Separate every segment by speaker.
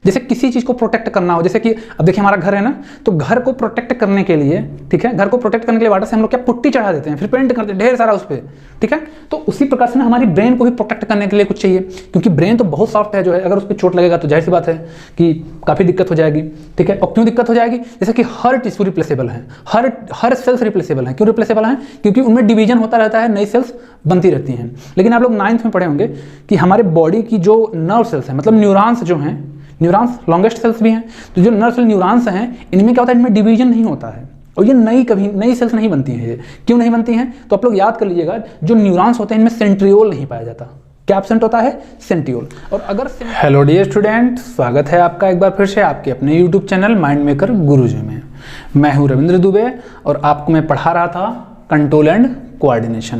Speaker 1: जैसे किसी चीज़ को प्रोटेक्ट करना हो, जैसे कि अब देखिए हमारा घर है ना, तो घर को प्रोटेक्ट करने के लिए, ठीक है, घर को प्रोटेक्ट करने के लिए वाटर से हम लोग क्या पुट्टी चढ़ा देते हैं, फिर पेंट करते हैं ढेर सारा उस पर, ठीक है। तो उसी प्रकार से ना हमारी ब्रेन को भी प्रोटेक्ट करने के लिए कुछ चाहिए, क्योंकि ब्रेन तो बहुत सॉफ्ट है जो है, अगर उस पर चोट लगेगा तो जाहिर सी बात है कि काफ़ी दिक्कत हो जाएगी, ठीक है। और क्यों दिक्कत हो जाएगी, जैसे कि हर टिश्यू रिप्लेसेबल है, हर सेल्स रिप्लेसेबल है। क्यों रिप्लेसेबल है, क्योंकि उनमें डिवीजन होता रहता है, नई सेल्स बनती रहती हैं। लेकिन आप लोग 9th में पढ़े होंगे कि हमारे बॉडी की जो नर्व सेल्स हैं, मतलब न्यूरॉन्स जो हैं, न्यूरॉन्स लॉन्गेस्ट सेल्स भी हैं, तो जो नर्व सेल न्यूरॉन्स हैं, इनमें क्या होता है, इनमें डिवीजन नहीं होता है, और ये नई सेल्स नहीं बनती हैं। ये क्यों नहीं बनती हैं, तो आप लोग याद कर लीजिएगा, जो न्यूरॉन्स होते हैं इनमें सेंट्रियोल नहीं पाया जाता। क्या एब्सेंट होता है, सेंट्रियोल। और अगर हेलो डियर स्टूडेंट, स्वागत है आपका एक बार फिर से आपके अपने यूट्यूब चैनल माइंड मेकर गुरुजी में। मैं हूं रविंद्र दुबे और आपको मैं पढ़ा रहा था control and coordination.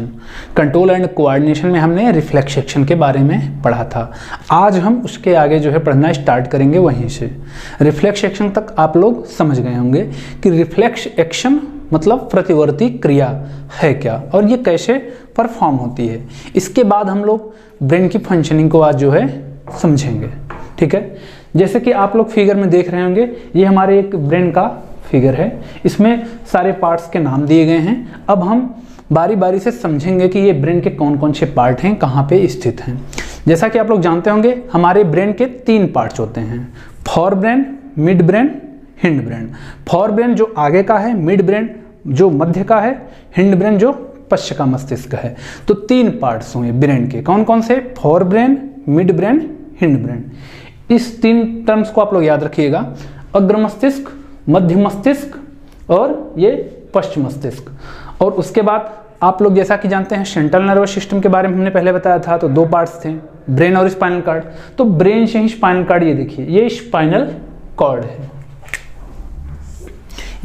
Speaker 1: Control and coordination में हमने रिफ्लेक्स एक्शन के बारे में पढ़ा था। आज हम उसके आगे जो है पढ़ना स्टार्ट करेंगे वहीं से। रिफ्लेक्स एक्शन तक आप लोग समझ गए होंगे कि रिफ्लेक्स एक्शन मतलब प्रतिवर्ती क्रिया है क्या और ये कैसे परफॉर्म होती है। इसके बाद हम लोग ब्रेन की फंक्शनिंग को आज जो है समझेंगे, ठीक है। जैसे कि आप लोग फिगर में देख रहे होंगे, ये हमारे एक ब्रेन का फिगर है, इसमें सारे पार्ट्स के नाम दिए गए हैं। अब हम बारी बारी से समझेंगे कि ये ब्रेन के कौन कौन से पार्ट हैं, कहाँ पे स्थित हैं। जैसा कि आप लोग जानते होंगे, हमारे ब्रेन के 3 पार्ट्स होते हैं, fore brain, midbrain, hindbrain. Fore brain जो आगे का है, मिड ब्रेन जो मध्य का है, हिंड ब्रेन जो पश्च का मस्तिष्क है। तो 3 पार्ट्स होंगे ब्रेन के, कौन कौन से, forebrain, midbrain, hind brain. इस 3 टर्म्स को आप लोग याद रखिएगा, अग्र मस्तिष्क, मध्य मस्तिष्क और ये पश्च मस्तिष्क। और उसके बाद आप लोग जैसा कि जानते हैं सेंट्रल नर्वस सिस्टम के बारे में हमने पहले बताया था, तो 2 पार्ट्स थे, ब्रेन और स्पाइनल कॉर्ड। तो ब्रेन से ही स्पाइनल कॉर्ड, ये देखिए ये स्पाइनल कॉर्ड है,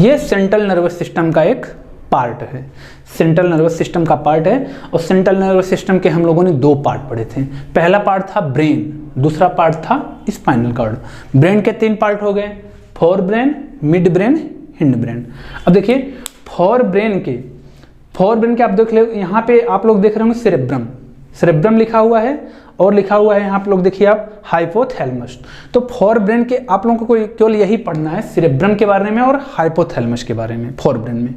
Speaker 1: ये सेंट्रल नर्वस सिस्टम का एक पार्ट है, सेंट्रल नर्वस सिस्टम का पार्ट है। और सेंट्रल नर्वस सिस्टम के हम लोगों ने 2 पार्ट पढ़े थे, पहला पार्ट था ब्रेन, दूसरा पार्ट था स्पाइनल कॉर्ड। ब्रेन के 3 पार्ट हो गए, fore brain, midbrain, hind brain. अब देखिए फोर ब्रेन के आप देख ले, यहाँ पे आप लोग देख रहे होंगे सेरेब्रम लिखा हुआ है, और लिखा हुआ है यहाँ पे लोग देखिए आप हाइपोथैलेमस। तो फोर ब्रेन के आप लोगों को केवल यही पढ़ना है, सेरेब्रम के बारे में और हाइपोथैलेमस के बारे में फोर ब्रेन में।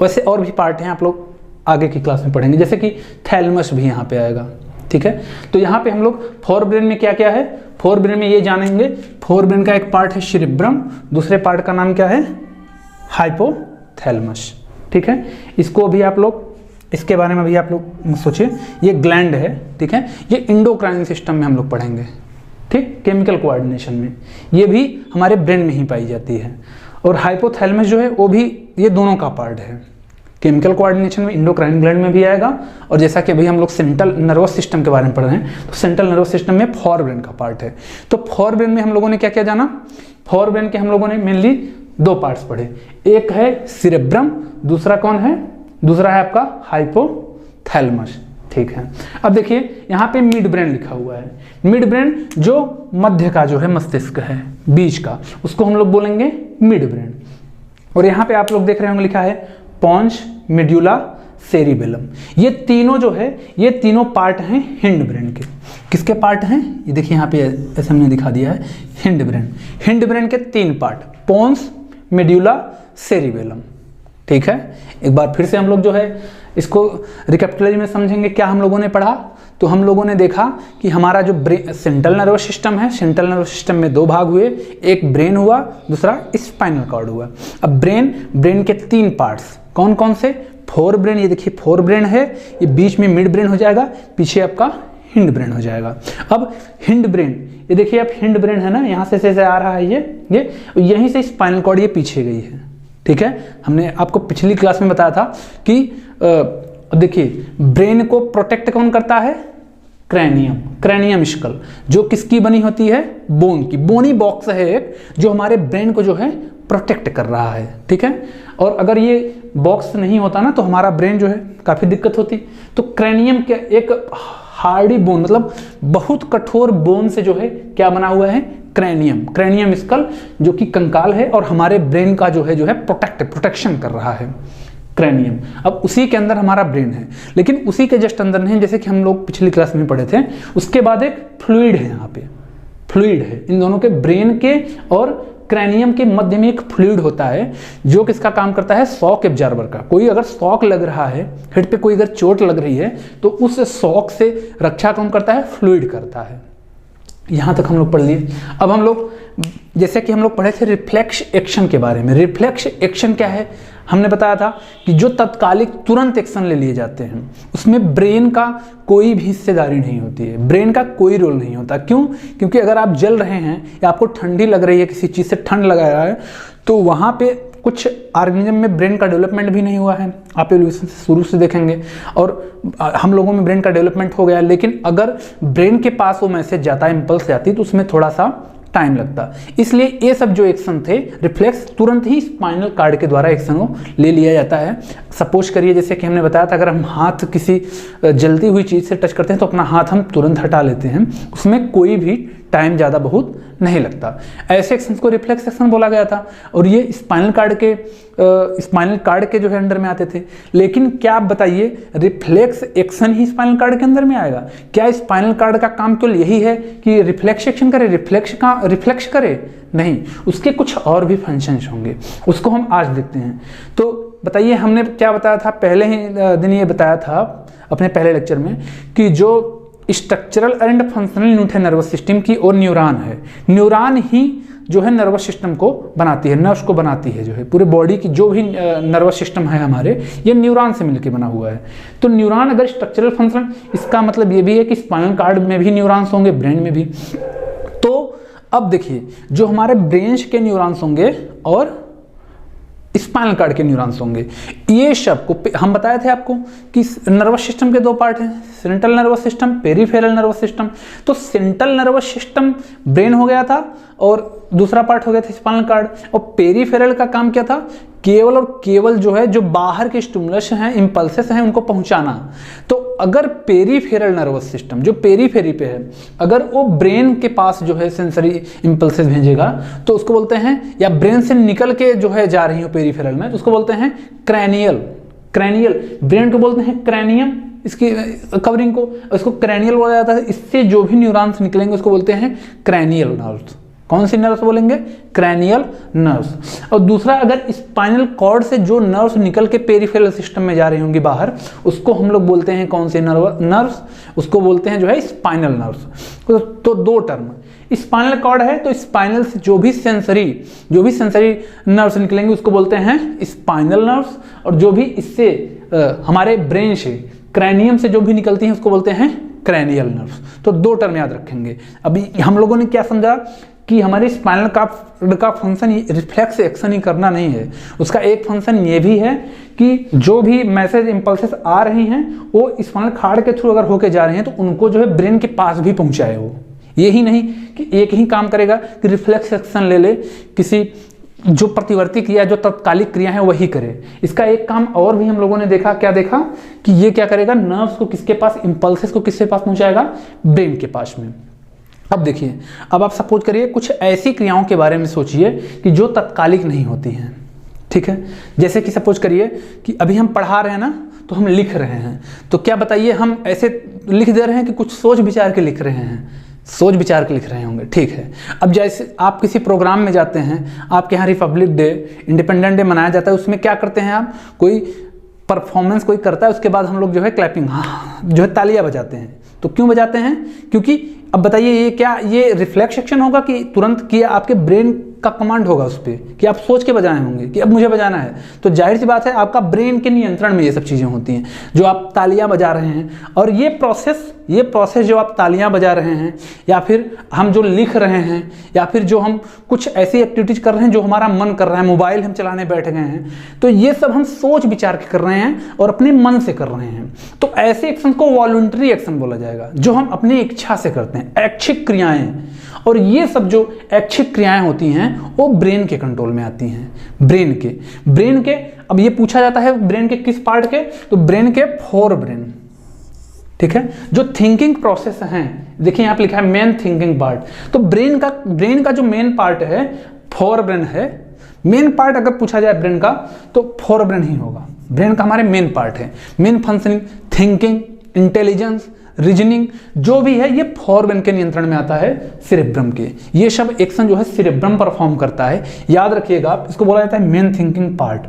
Speaker 1: वैसे और भी पार्ट हैं, आप लोग आगे की क्लास में पढ़ेंगे, जैसे कि थैलेमस भी यहाँ पे आएगा, ठीक है। तो यहाँ पे हम लोग फोर ब्रेन में क्या क्या है, फोर ब्रेन में ये जानेंगे। फोर ब्रेन का एक पार्ट है सेरेब्रम, दूसरे पार्ट का नाम क्या है, हाइपोथैलेमस, ठीक है। इसको भी आप लोग, इसके बारे में भी आप लोग सोचिए, ये ग्लैंड है, ठीक है। ये इंडोक्राइन सिस्टम में हम लोग पढ़ेंगे, ठीक, केमिकल कोऑर्डिनेशन में, ये भी हमारे ब्रेन में ही पाई जाती है। और हाइपोथैलेमस जो है वो भी ये दोनों का पार्ट है, केमिकल कोऑर्डिनेशन में इंडोक्राइन ग्लैंड में भी आएगा। और जैसा कि अभी हम लोग सेंट्रल नर्वस सिस्टम के बारे में पढ़ रहे हैं, तो सेंट्रल नर्वस सिस्टम में फोर ब्रेन का पार्ट है। तो फोर ब्रेन में हम लोगों ने क्या क्या जाना, फोर ब्रेन के हम लोगों ने मेनली 2 पार्ट्स पढ़े, एक है सेरेब्रम, दूसरा कौन है, दूसरा है आपका हाइपोथैलेमस, ठीक है। अब देखिए यहाँ पे मिड ब्रेन लिखा हुआ है, मिड ब्रेन जो मध्य का जो है मस्तिष्क है, बीच का, उसको हम लोग बोलेंगे मिड ब्रेन। और यहाँ पे आप लोग देख रहे होंगे लिखा है पोंस, मेड्यूला, सेरिबेलम। ये तीनों जो है, ये तीनों पार्ट हैं हिंड ब्रेन के। किसके पार्ट हैं, ये देखिए यहाँ पे ऐसे हमने दिखा दिया है, हिंड ब्रेन। हिंड ब्रेन के 3 पार्ट, पोंस, मेड्यूला, सेरिबेलम, ठीक है। एक बार फिर से हम लोग जो है इसको रिकैपिटुलेट में समझेंगे। क्या हम लोगों ने पढ़ा, तो हम लोगों ने देखा कि हमारा जो सेंट्रल नर्वस सिस्टम है, सेंट्रल नर्वस सिस्टम में 2 भाग हुए, एक ब्रेन हुआ, दूसरा स्पाइनल कॉर्ड हुआ। अब ब्रेन के 3 पार्ट्स कौन कौन से, फोर ब्रेन, ये देखिए फोर ब्रेन है, ये बीच में मिड ब्रेन हो जाएगा, पीछे आपका हिंड ब्रेन हो जाएगा। अब हिंड ब्रेन, ये देखिए आप हिंड ब्रेन है ना, यहाँ से आ रहा है ये यहीं से स्पाइनल कॉर्ड ये पीछे गई है, ठीक है। हमने आपको पिछली क्लास में बताया था कि देखिए ब्रेन को प्रोटेक्ट कौन करता है, क्रैनियम स्कल, जो किसकी बनी होती है, बोन की, बोनी बॉक्स है एक, जो हमारे ब्रेन को जो है प्रोटेक्ट कर रहा है, ठीक है। और अगर ये बॉक्स नहीं होता ना, तो हमारा ब्रेन जो है काफ़ी दिक्कत होती। तो क्रैनियम के एक हार्डी बोन, मतलब बहुत कठोर बोन से जो है क्या बना हुआ है, क्रैनियम स्कल, जो कि कंकाल है और हमारे ब्रेन का जो है प्रोटेक्शन कर रहा है, क्रैनियम। अब उसी के अंदर हमारा ब्रेन है, लेकिन उसी के जस्ट अंदर नहीं, जैसे कि हम लोग पिछली क्लास में पढ़े थे। उसके बाद एक फ्लूइड है यहाँ पे, फ्लूइड है, इन दोनों के ब्रेन के और क्रैनियम के मध्य में एक फ्लूइड होता है जो किसका काम करता है, शॉक एब्जॉर्बर का। कोई अगर शॉक लग रहा है, हेड पे कोई अगर चोट लग रही है तो उस शॉक से रक्षा कौन करता है, फ्लूइड करता है। यहाँ तक हम लोग पढ़ लिए। अब हम लोग जैसे कि हम लोग पढ़े थे रिफ्लेक्स एक्शन के बारे में। रिफ्लेक्स एक्शन क्या है, हमने बताया था कि जो तत्कालिक तुरंत एक्शन ले लिए जाते हैं उसमें ब्रेन का कोई भी हिस्सेदारी नहीं होती है, ब्रेन का कोई रोल नहीं होता। क्यों? क्योंकि अगर आप जल रहे हैं या आपको ठंडी लग रही है, किसी चीज़ से ठंड लगा रहा है, तो वहाँ पे कुछ ऑर्गेनिज्म में ब्रेन का डेवलपमेंट भी नहीं हुआ है। आप एवोल्यूशन से शुरू से देखेंगे और हम लोगों में ब्रेन का डेवलपमेंट हो गया, लेकिन अगर ब्रेन के पास वो मैसेज जाता है, इम्पल्स जाती, तो उसमें थोड़ा सा टाइम लगता। इसलिए ये सब जो एक्शन थे रिफ्लेक्स, तुरंत ही स्पाइनल कार्ड के द्वारा एक्शन को ले लिया जाता है। सपोज करिए जैसे कि हमने बताया था, अगर हम हाथ किसी जलती हुई चीज़ से टच करते हैं तो अपना हाथ हम तुरंत हटा लेते हैं, उसमें कोई भी टाइम ज़्यादा बहुत नहीं लगता। ऐसे एक्शन को रिफ्लेक्स एक्शन बोला गया था और ये स्पाइनल कार्ड के जो है अंडर में आते थे। लेकिन क्या आप बताइए, रिफ्लेक्स एक्शन ही स्पाइनल कार्ड के अंदर में आएगा? क्या स्पाइनल कार्ड का काम केवल यही है कि रिफ्लेक्स एक्शन करे, रिफ्लेक्स करे? नहीं, उसके कुछ और भी फंक्शंस होंगे, उसको हम आज देखते हैं। तो बताइए, हमने क्या बताया था पहले ही दिन, ये बताया था अपने पहले लेक्चर में कि जो स्ट्रक्चरल एंड फंक्शनल यूनिट है नर्वस सिस्टम की, और न्यूरॉन है। न्यूरॉन ही जो है नर्वस सिस्टम को बनाती है, नर्व्स को बनाती है, जो है पूरे बॉडी की जो भी नर्वस सिस्टम है हमारे, ये न्यूरॉन से मिलकर बना हुआ है। तो न्यूरॉन अगर स्ट्रक्चरल फंक्शन, इसका मतलब ये भी है कि स्पाइनल कार्ड में भी न्यूरॉन्स होंगे, ब्रेन में भी। तो अब देखिए, जो हमारे ब्रेन के न्यूरॉन्स होंगे और स्पाइनल कार्ड के न्यूरॉन्स होंगे, ये सब को हम बताए थे आपको कि नर्वस सिस्टम के दो पार्ट हैं, central nervous system, peripheral nervous system. तो सेंट्रल नर्वस सिस्टम ब्रेन हो गया था और दूसरा पार्ट हो गया था स्पाइनल कार्ड। और पेरिफेरल का काम क्या था, केवल और केवल जो है जो बाहर के स्टिमुलस हैं, इंपल्सेस हैं, उनको पहुंचाना। तो अगर पेरिफेरल नर्वस सिस्टम जो पेरीफेरी पे है, अगर वो ब्रेन के पास जो है सेंसरी इंपल्सेस भेजेगा तो उसको बोलते हैं, या ब्रेन से निकल के जो है जा रही हो पेरिफेरल में, तो उसको बोलते हैं क्रैनियल। ब्रेन को बोलते हैं क्रैनियम, इसकी कवरिंग को, इसको क्रैनियल बोला जाता है। इससे जो भी न्यूरॉन्स निकलेंगे उसको बोलते हैं क्रैनियल नर्व्स। कौन सी नर्व्स बोलेंगे? Cranial nerves. और दूसरा, अगर स्पाइनल कॉर्ड से जो नर्व्स निकल के पेरिफेरल सिस्टम में जा रही होंगी बाहर, उसको हम लोग बोलते हैं कौन से नर्व्स? उसको बोलते हैं जो है स्पाइनल नर्व्स। तो दो टर्म, स्पाइनल कॉर्ड है तो स्पाइनल से जो भी सेंसरी नर्व्स निकलेंगे उसको बोलते हैं स्पाइनल नर्व्स, और जो भी इससे हमारे ब्रेन से, क्रैनियम से जो भी निकलती हैं उसको बोलते हैं क्रैनियल नर्व्स। तो दो टर्म याद रखेंगे। अभी हम लोगों ने क्या समझा कि हमारे स्पाइनल का फंक्शन रिफ्लेक्स एक्शन ही करना नहीं है, उसका एक फंक्शन ये भी है कि जो भी मैसेज इंपल्सेस आ रही हैं वो स्पाइनल कॉर्ड के थ्रू अगर होके जा रहे हैं तो उनको जो है ब्रेन के पास भी पहुंचाए वो। यही नहीं कि एक ही काम करेगा कि रिफ्लेक्स एक्शन ले ले, किसी जो प्रतिवर्ती क्रिया, जो तत्कालिक क्रिया है वही करे। इसका एक काम और भी हम लोगों ने देखा, क्या देखा कि ये क्या करेगा, नर्व्स को किसके पास, इंपल्सेस को किसके पास पहुंचाएगा, ब्रेन के पास में। अब देखिए, अब आप सपोज करिए कुछ ऐसी क्रियाओं के बारे में सोचिए कि जो तत्कालिक नहीं होती हैं, ठीक है। जैसे कि सपोज करिए कि अभी हम पढ़ा रहे हैं ना, तो हम लिख रहे हैं, तो क्या बताइए, हम ऐसे लिख दे रहे हैं कि कुछ सोच विचार के लिख रहे हैं, सोच विचार के लिख रहे होंगे, ठीक है। अब जैसे आप किसी प्रोग्राम में जाते हैं, आपके यहाँ रिपब्लिक डे, इंडिपेंडेंस डे मनाया जाता है, उसमें क्या करते हैं आप, कोई परफॉर्मेंस कोई करता है, उसके बाद हम लोग जो है क्लैपिंग, जो है तालियां बजाते हैं। तो क्यों बजाते हैं? क्योंकि अब बताइए, ये क्या, ये रिफ्लेक्स एक्शन होगा कि तुरंत किया आपके ब्रेन का कमांड होगा उस पर कि आप सोच के बजाए होंगे कि अब मुझे बजाना है? तो जाहिर सी बात है आपका ब्रेन के नियंत्रण में ये सब चीज़ें होती हैं जो आप तालियां बजा रहे हैं। और ये प्रोसेस जो आप तालियां बजा रहे हैं, या फिर हम जो लिख रहे हैं, या फिर जो हम कुछ ऐसी एक्टिविटीज कर रहे हैं जो हमारा मन कर रहा है, मोबाइल हम चलाने बैठ गए हैं, तो ये सब हम सोच विचार के कर रहे हैं और अपने मन से कर रहे हैं। तो ऐसे एक्शन को वॉलंटरी एक्शन बोला जाएगा, जो हम अपनी इच्छा से करते हैं, ऐच्छिक क्रियाएं। और ये सब जो ऐच्छिक क्रियाएं होती हैं वो ब्रेन के कंट्रोल में आती हैं, ब्रेन के। अब ये पूछा जाता है ब्रेन के किस पार्ट के, तो ब्रेन के फोर ब्रेन, ठीक है। जो थिंकिंग प्रोसेस हैं, देखिए यहाँ पे लिखा है मेन थिंकिंग पार्ट, तो ब्रेन का जो मेन पार्ट है फोर ब्रेन है। मेन पार्ट अगर पूछा जाए ब्रेन का तो फोर ब्रेन ही होगा, ब्रेन का हमारे मेन पार्ट है। Main functioning thinking, intelligence, reasoning, जो भी है ये फोरब्रेन के नियंत्रण में आता है, सिरेब्रम के। ये सब एक्शन जो है सिरेब्रम परफॉर्म करता है। याद रखिएगा आप, इसको बोला जाता है मेन थिंकिंग पार्ट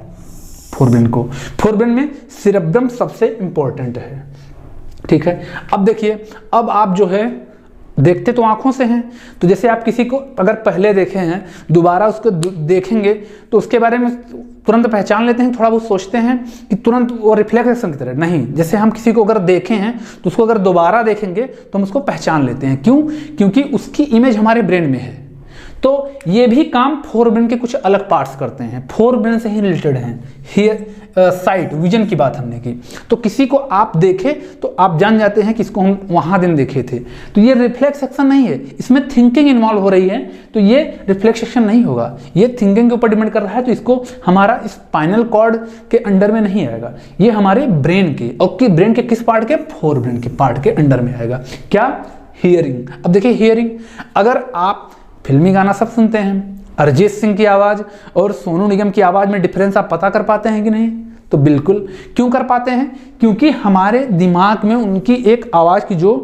Speaker 1: फोरब्रेन को। फोरब्रेन में सिरेब्रम सबसे इंपॉर्टेंट है, ठीक है। अब देखिए, अब आप जो है देखते तो आंखों से हैं, तो जैसे आप किसी को अगर पहले देखे हैं, दोबारा उसको देखेंगे तो उसके बारे में तुरंत पहचान लेते हैं, थोड़ा बहुत सोचते हैं कि तुरंत वो रिफ्लेक्शन की तरह नहीं। जैसे हम किसी को अगर देखें हैं तो उसको अगर दोबारा देखेंगे तो हम उसको पहचान लेते हैं। क्यों? क्योंकि उसकी इमेज हमारे ब्रेन में है। तो ये भी काम फोरब्रेन के कुछ अलग पार्ट्स करते हैं, फोरब्रेन से ही रिलेटेड हैं। हियर साइट, विजन की बात हमने की, तो किसी को आप देखें तो आप जान जाते हैं कि इसको हम वहां दिन देखे थे। तो ये रिफ्लेक्स एक्शन नहीं है, इसमें थिंकिंग इन्वॉल्व हो रही है, तो ये रिफ्लेक्स एक्शन नहीं होगा, ये थिंकिंग के ऊपर डिपेंड कर रहा है। तो इसको हमारा स्पाइनल कॉर्ड के अंडर में नहीं आएगा, ये हमारे ब्रेन के, और ब्रेन के किस पार्ट के? फोरब्रेन के पार्ट के अंडर में आएगा। क्या? हियरिंग। अब देखिए हियरिंग, अगर आप फिल्मी गाना सब सुनते हैं, अरिजीत सिंह की आवाज़ और सोनू निगम की आवाज़ में डिफरेंस आप पता कर पाते हैं कि नहीं? तो बिल्कुल। क्यों कर पाते हैं? क्योंकि हमारे दिमाग में उनकी एक आवाज़ की जो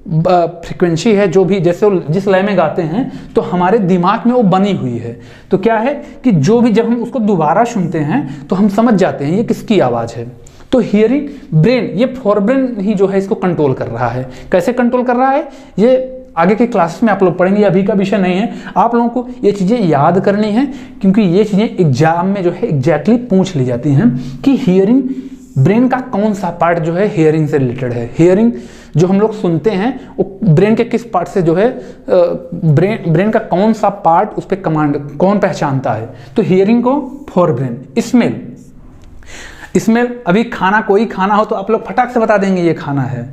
Speaker 1: फ्रिक्वेंसी है, जो भी जैसे वो जिस लय में गाते हैं, तो हमारे दिमाग में वो बनी हुई है। तो क्या है कि जो भी जब हम उसको दोबारा सुनते हैं तो हम समझ जाते हैं ये किसकी आवाज़ है। तो हियरिंग ब्रेन, ये फोरब्रेन ही जो है इसको कंट्रोल कर रहा है। कैसे कंट्रोल कर रहा है ये आगे के क्लासेस में आप लोग पढ़ेंगे, अभी का विषय नहीं है। आप लोगों को ये चीज़ें याद करनी है, क्योंकि ये चीज़ें एग्जाम में जो है एग्जैक्टली पूछ ली जाती हैं कि हियरिंग ब्रेन का कौन सा पार्ट जो है हियरिंग से रिलेटेड है। हियरिंग जो हम लोग सुनते हैं वो ब्रेन के किस पार्ट से जो है, ब्रेन का कौन सा पार्ट उस पर कमांड कौन पहचानता है? तो हियरिंग को फोरब्रेन। स्मेल, अभी खाना कोई खाना हो तो आप लोग फटाक से बता देंगे ये खाना है,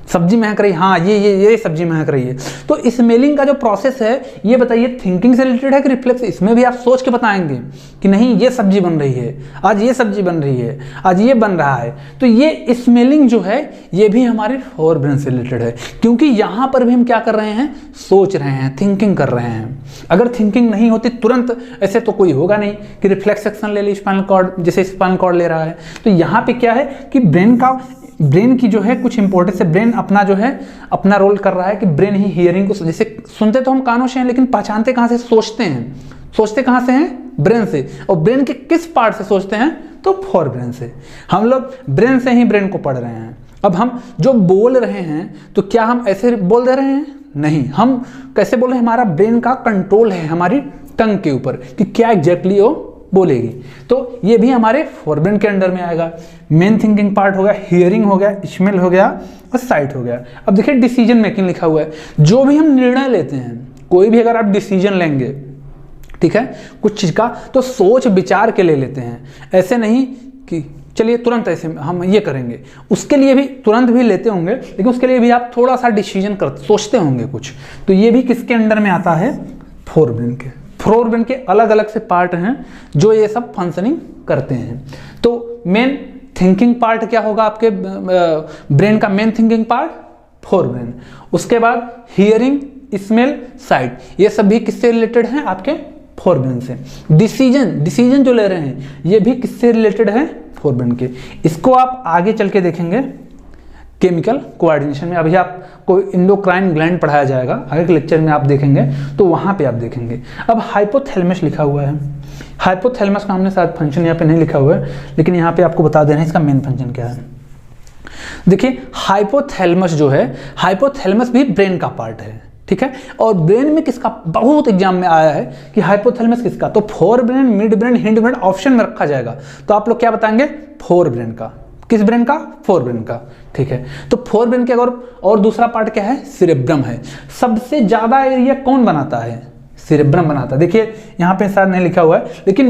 Speaker 1: सब्जी महक रही, हाँ ये सब्जी महक रही है। तो स्मेलिंग का जो प्रोसेस है ये बताइए थिंकिंग से रिलेटेड है कि रिफ्लेक्स? इसमें भी आप सोच के बताएंगे कि नहीं ये सब्जी बन रही है, आज ये सब्जी बन रही है, आज ये बन रहा है। तो ये स्मेलिंग जो है ये भी हमारे फोरब्रेन से रिलेटेड है, क्योंकि यहाँ पर भी हम क्या कर रहे हैं? सोच रहे हैं, थिंकिंग कर रहे हैं। अगर थिंकिंग नहीं होती तुरंत, ऐसे तो कोई होगा नहीं कि रिफ्लेक्स एक्शन ले ली स्पाइनल कॉर्ड, जैसे स्पाइनल कॉर्ड ले रहा है। तो यहाँ पे क्या है कि ब्रेन की जो है कुछ इंपॉर्टेंस है, ब्रेन अपना जो है अपना रोल कर रहा है कि ब्रेन ही हियरिंग को, जैसे सुनते तो हम कानों से हैं लेकिन पहचानते कहाँ से? सोचते हैं। सोचते कहाँ से हैं? ब्रेन से। और ब्रेन के किस पार्ट से सोचते हैं? तो फोरब्रेन से। हम लोग ब्रेन से ही ब्रेन को पढ़ रहे हैं। अब हम जो बोल रहे हैं तो क्या हम ऐसे बोल दे रहे हैं? नहीं। हम कैसे बोल रहे हैं? हमारा ब्रेन का कंट्रोल है हमारी टंग के ऊपर कि क्या एग्जैक्टली वो बोलेगी। तो ये भी हमारे फोरब्रेन के अंडर में आएगा। मेन थिंकिंग पार्ट हो गया, हियरिंग हो गया, स्मेल हो गया और साइट हो गया। अब देखिए डिसीजन मेकिंग लिखा हुआ है, जो भी हम निर्णय लेते हैं, कोई भी अगर आप डिसीजन लेंगे, ठीक है, कुछ चीज़ का, तो सोच विचार के ले लेते हैं। ऐसे नहीं कि चलिए तुरंत ऐसे हम ये करेंगे, उसके लिए भी तुरंत भी लेते होंगे, लेकिन उसके लिए भी आप थोड़ा सा डिसीजन सोचते होंगे कुछ। तो ये भी किसके अंडर में आता है? फोरब्रेन के। फोरब्रेन के अलग अलग से पार्ट हैं जो ये सब फंक्शनिंग करते हैं। तो मेन थिंकिंग पार्ट क्या होगा आपके ब्रेन का? Main thinking part forebrain. उसके बाद हियरिंग, स्मेल, साइट, ये सब भी किससे रिलेटेड हैं? आपके फोरब्रेन से। डिसीजन जो ले रहे हैं ये भी किससे रिलेटेड है? फोरब्रेन के। इसको आप आगे चल के देखेंगे केमिकल कोऑर्डिनेशन में। अभी आपको इंडोक्राइन ग्लैंड पढ़ाया जाएगा, आगे के लेक्चर में आप देखेंगे तो वहाँ पे आप देखेंगे। अब हाइपोथैलेमस लिखा हुआ है, हाइपोथैलेमस का हमने शायद फंक्शन यहाँ पे नहीं लिखा हुआ है, लेकिन यहाँ पे आपको बता देना है इसका मेन फंक्शन क्या है। देखिए हाइपोथैलेमस जो है, हाइपोथैलेमस भी ब्रेन का पार्ट है, ठीक है। और ब्रेन में किसका? बहुत एग्जाम में आया है कि हाइपोथैलेमस किसका? तो forebrain, mid brain, hind brain option में रखा जाएगा, तो आप लोग क्या बताएंगे? फोरब्रेन का। किस ब्रेन का? फोरब्रेन का, ठीक है। तो फोरब्रेन के अगर और दूसरा पार्ट क्या है? सिरेब्रम है। सबसे ज्यादा एरिया कौन बनाता है? सिरेब्रम बनाता है। देखिए यहाँ पे शायद नहीं लिखा हुआ है, लेकिन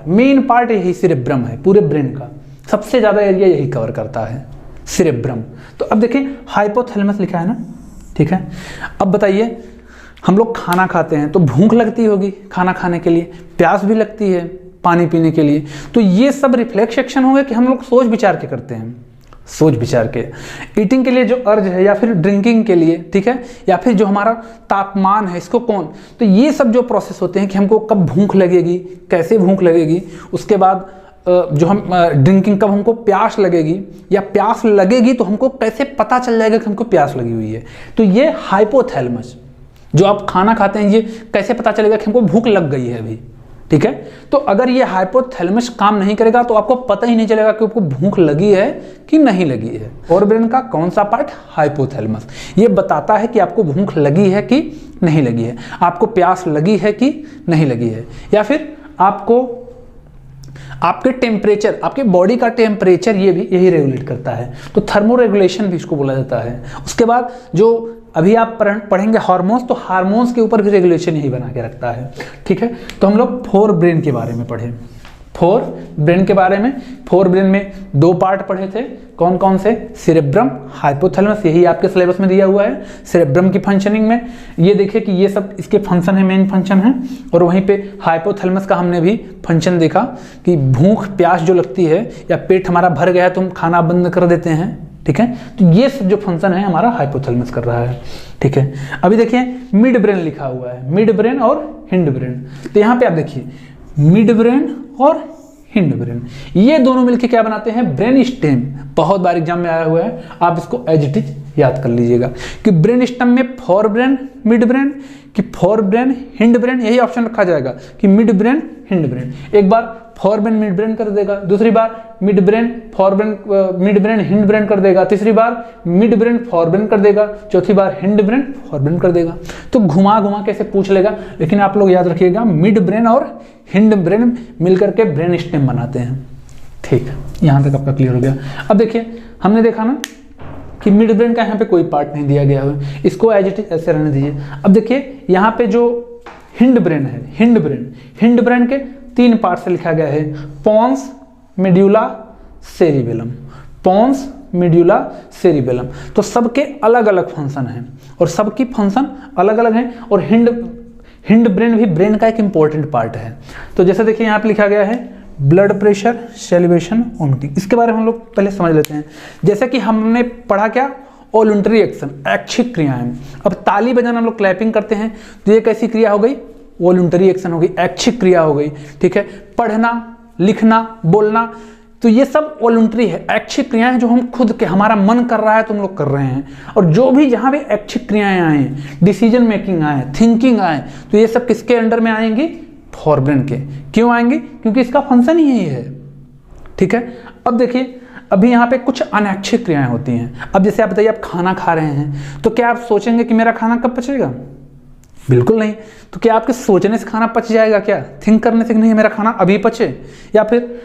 Speaker 1: मेन पार्ट यही सिरेब्रम है, पूरे ब्रेन का सबसे ज्यादा एरिया यही कवर करता है, सिरेब्रम। तो अब देखिए हाइपोथैलेमस लिखा है ना, ठीक है। अब बताइए हम लोग खाना खाते हैं तो भूख लगती होगी खाना खाने के लिए, प्यास भी लगती है पानी पीने के लिए। तो ये सब रिफ्लेक्स एक्शन हो गए कि हम लोग सोच विचार के करते हैं, सोच विचार के। ईटिंग के लिए जो अर्ज है, या फिर ड्रिंकिंग के लिए, ठीक है, या फिर जो हमारा तापमान है इसको कौन, तो ये सब जो प्रोसेस होते हैं कि हमको कब भूख लगेगी, कैसे भूख लगेगी, उसके बाद जो हम ड्रिंकिंग, कब हमको प्यास लगेगी या प्यास लगेगी तो हमको कैसे पता चल जाएगा कि हमको प्यास लगी हुई है, तो ये हाइपोथैलेमस, जो आप खाना खाते हैं, ये कैसे पता चलेगा कि हमको भूख लग गई है अभी, ठीक है। तो अगर ये हाइपोथैलेमस काम नहीं करेगा तो आपको पता ही नहीं चलेगा कि आपको भूख लगी है कि नहीं लगी है। और ब्रेन का कौन सा पार्ट? हाइपोथैलेमस। ये बताता है कि आपको भूख लगी है कि नहीं लगी है, आपको प्यास लगी है कि नहीं लगी है, या फिर आपको आपके टेम्परेचर, आपके बॉडी का टेम्परेचर, ये भी यही रेगुलेट करता है। तो थर्मो रेगुलेशन भी इसको बोला जाता है। उसके बाद जो अभी आप पढ़ेंगे हार्मोन्स, तो हार्मोन्स के ऊपर भी रेगुलेशन यही बना के रखता है, ठीक है। तो हम लोग फोर ब्रेन के बारे में पढ़े, फोर ब्रेन के बारे में। फोर ब्रेन में दो पार्ट पढ़े थे, कौन कौन से? सेरेब्रम, हाइपोथैलेमस, यही आपके सिलेबस में दिया हुआ है। सेरेब्रम की फंक्शनिंग में ये देखिए कि ये सब इसके फंक्शन है, मेन फंक्शन है। और वहीं पे हाइपोथैलेमस का हमने भी फंक्शन देखा कि भूख प्यास जो लगती है या पेट हमारा भर गया है तो हम खाना बंद कर देते हैं, ठीक है। तो ये सब जो फंक्शन है हमारा हाइपोथैलेमस कर रहा है, ठीक है। अभी देखिए मिड ब्रेन लिखा हुआ है, मिड ब्रेन और हिंड ब्रेन। तो यहाँ पे आप देखिए मिड ब्रेन और हिंड ब्रेन, ये दोनों मिलकर क्या बनाते हैं? Brain stem. बहुत बार एग्जाम में आया हुआ है, आप इसको एज इट इज याद कर लीजिएगा कि ब्रेन स्टेम में फोर ब्रेन मिड ब्रेन कि फोर ब्रेन हिंड ब्रेन, यही ऑप्शन रखा जाएगा कि मिड ब्रेन हिंड ब्रेन। एक बार फोर ब्रेन मिड ब्रेन कर देगा, दूसरी बार midbrain forebrain midbrain hindbrain कर देगा, तीसरी बार मिड ब्रेन फोर ब्रेन कर देगा, चौथी बार हिंड ब्रेन फोर ब्रेन कर देगा। तो घुमा घुमा कैसे पूछ लेगा, लेकिन आप लोग याद रखिएगा मिड ब्रेन और हिंड ब्रेन मिलकर के ब्रेन स्टेम बनाते हैं, ठीक। यहाँ तक आपका क्लियर हो गया। अब देखिए हमने देखा ना कि मिड ब्रेन का यहाँ पे कोई पार्ट नहीं दिया गया है, इसको एज इट इज ऐसे रहने दीजिए। अब देखिए यहाँ पे जो हिंड ब्रेन है, हिंड ब्रेन के तीन पार्ट से लिखा गया है, pons, medulla, cerebellum. Pons, medulla, cerebellum. तो सबके अलग अलग फंक्शन हैं और सबकी फंक्शन अलग अलग हैं। और हिंड ब्रेन भी ब्रेन का एक इंपॉर्टेंट पार्ट है। तो जैसे देखिए यहाँ पे लिखा गया है ब्लड प्रेशर, सैलिवेशन, वोमिटिंग। इसके बारे में हम लोग पहले समझ लेते हैं। जैसे कि हमने पढ़ा क्या? वॉलंटरी एक्शन, ऐच्छिक क्रियाएं। अब ताली बजाना हम लोग क्लैपिंग करते हैं, तो ये कैसी क्रिया हो गई? वॉलंटरी एक्शन हो गई, ऐच्छिक क्रिया हो गई, ठीक है। पढ़ना, लिखना, बोलना, तो ये सब वॉलंटरी है, ऐच्छिक क्रियाएं हैं जो हम खुद के, हमारा मन कर रहा है तो हम लोग कर रहे हैं। और जो भी जहां भी ऐच्छिक क्रियाएं आए, डिसीजन मेकिंग आए, थिंकिंग आए, तो ये सब किसके अंडर में आएंगी? फोरब्रेन के। क्यों आएंगे? क्योंकि इसका फंक्शन ही यही है, ठीक है। अब देखिए अभी यहाँ पे कुछ अनैच्छिक क्रियाएं होती हैं। अब जैसे आप बताइए आप खाना खा रहे हैं, तो क्या आप सोचेंगे कि मेरा खाना कब पचेगा? बिल्कुल नहीं। तो क्या आपके सोचने से खाना पच जाएगा? क्या थिंक करने से नहीं मेरा खाना अभी पचे? या फिर